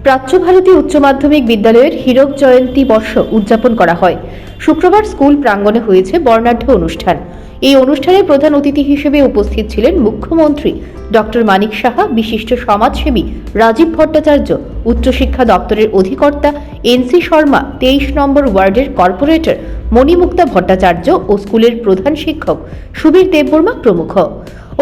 প্রাচ্য ভারতী উচ্চ মাধ্যমিক বিদ্যালয়ের হীরক জয়ন্তী বর্ষ উদযাপন করা হয়। শুক্রবার স্কুল প্রাঙ্গণে হয়েছে বর্ণাঢ্য অনুষ্ঠান। এই অনুষ্ঠানে প্রধান অতিথি হিসেবে উপস্থিত ছিলেন মুখ্যমন্ত্রী ডক্টর মানিক সাহা, বিশিষ্ট সমাজসেবী রাজীব ভট্টাচার্য, উচ্চশিক্ষা দপ্তরের অধিকর্তা এনসি শর্মা, 23 নম্বর ওয়ার্ডের কর্পোরেটর মণিমুক্তা ভট্টাচার্য ও স্কুলের প্রধান শিক্ষক সুবীর দেববর্মা প্রমুখ।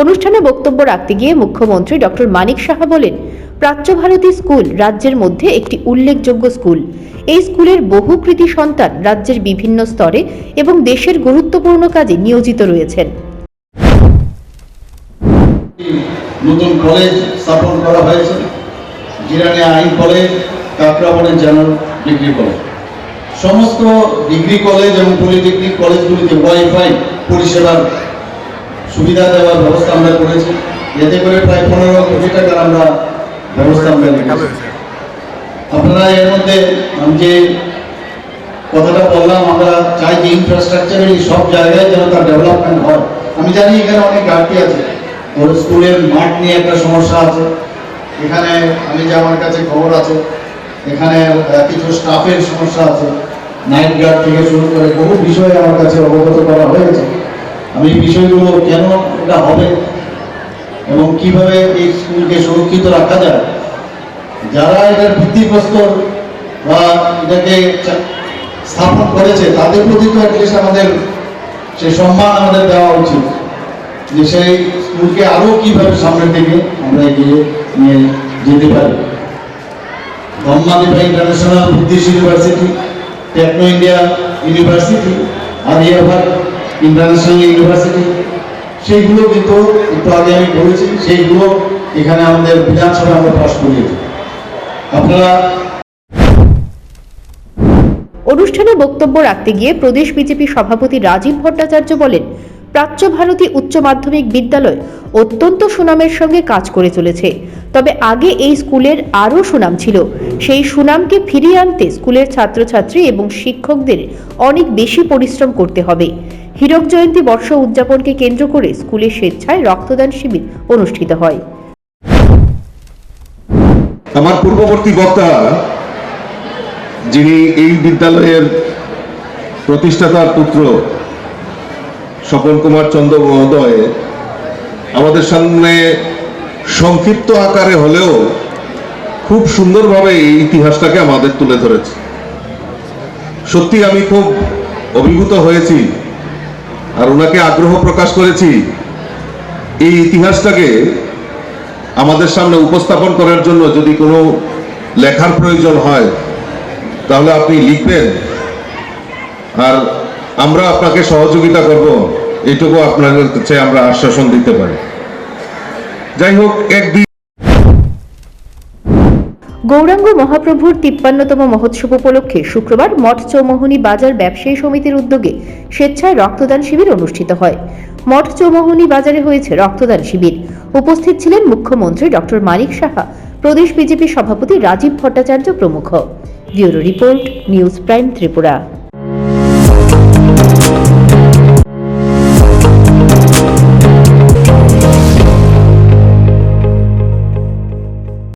অনুষ্ঠানে বক্তব্য রাখতে গিয়ে মুখ্যমন্ত্রী ডক্টর মানিক সাহা বলেন, প্রাচ্য ভারতী স্কুল রাজ্যের মধ্যে একটি উল্লেখযোগ্য স্কুল। এই স্কুলের বহু কৃতী সন্তান রাজ্যের বিভিন্ন স্তরে এবং দেশের গুরুত্বপূর্ণ কাজে নিয়োজিত রয়েছেন। নতুন কলেজ স্থাপন করা হয়েছে, জিরানি আইন কলেজ, কাকরাবনের জেনারেল ডিগ্রি কলেজ। সমস্ত ডিগ্রি কলেজ এবং পলিটেকনিক কলেজগুলিতে ওয়াইফাই পরিষেবার সুবিধা দেওয়ার ব্যবস্থা আমরা করেছি। এতে করে প্রায় 15 কোটি টাকার আমরা ব্যবস্থা আমরা রেখেছি। আপনারা এর মধ্যে আমি যে কথাটা বললাম, আমরা চাই যে ইনফ্রাস্ট্রাকচারের সব জায়গায় যেন তার ডেভেলপমেন্ট হয়। আমি জানি এখানে অনেক ঘাটতি আছে, ওর স্কুলের মাঠ নিয়ে একটা সমস্যা আছে। এখানে আমি যে আমার কাছে খবর আছে, এখানে কিছু স্টাফের সমস্যা আছে, নাইট গার্ড থেকে শুরু করে বহু বিষয়ে আমার কাছে অবগত করা হয়েছে। আমি বিষয়গুলো কেন এটা হবে এবং কিভাবে এই স্কুলকে সুরক্ষিত রাখা যায়, যারা এটার ভিত্তিপ্রস্তর বা এটাকে স্থাপন করেছে তাদের প্রতি তো অ্যাটলিস্ট আমাদের সেই সম্মান আমাদের দেওয়া উচিত, যে সেই স্কুলকে আরও কীভাবে সামনের দিকে আমরা এগিয়ে নিয়ে যেতে পারি। ব্রহ্মাদেবা International Buddhist University, Techno India University, Aryabhatta International University, সেইগুলো কিন্তু একটু আগে আমি বলেছি, সেইগুলো এখানে আমাদের বিধানসভায় আমরা পাশ করিয়েছি। আপনারা অনুষ্ঠানে বক্তব্য রাখতে গিয়ে প্রদেশ বিজেপি সভাপতি রাজীব ভট্টাচার্য বলেন, প্রাচ্য ভারতী উচ্চ মাধ্যমিক বিদ্যালয় অত্যন্ত সুনামের সঙ্গে কাজ করে চলেছে। তবে আগে এই স্কুলের আরও সুনাম ছিল। সেই সুনামকে ফিরিয়ে আনতে স্কুলের ছাত্রছাত্রী এবং শিক্ষকদের অনেক বেশি পরিশ্রম করতে হবে। হীরক জয়ন্তী বর্ষ উদযাপনকে কেন্দ্র করে স্কুলে স্বেচ্ছায় রক্তদান শিবির অনুষ্ঠিত হয়। আমার পূর্ববর্তী বক্তা, যিনি এই বিদ্যালয়ের প্রতিষ্ঠাতার পুত্র স্বপন কুমার চন্দ্র মহোদয়, আমাদের সামনে সংক্ষিপ্ত আকারে হলেও খুব সুন্দরভাবে এই ইতিহাসটাকে আমাদের তুলে ধরেছে। সত্যি আমি খুব অভিভূত হয়েছি আর ওনাকে আগ্রহ প্রকাশ করেছি এই ইতিহাসটাকে আমাদের সামনে উপস্থাপন করার জন্য যদি কোনো লেখার প্রয়োজন হয় তাহলে আপনি লিখবেন আর আমরা আপনাকে সহযোগিতা করব, এইটুকু আপনাদের কাছে আমরা আশ্বাসন দিতে পারি। যাই হোক, গৌরাঙ্গ মহাপ্রভুর 53তম মহোৎসব উপলক্ষে শুক্রবার মঠ চৌমোহনী বাজার ব্যবসায়ী সমিতির উদ্যোগে স্বেচ্ছায় রক্তদান শিবির অনুষ্ঠিত হয়। মঠ চৌমোহনী বাজারে হয়েছে রক্তদান শিবির। উপস্থিত ছিলেন মুখ্যমন্ত্রী ডক্টর মানিক সাহা, প্রদেশ বিজেপি সভাপতি রাজীব ভট্টাচার্য প্রমুখ। Bureau report, news prime Tripura.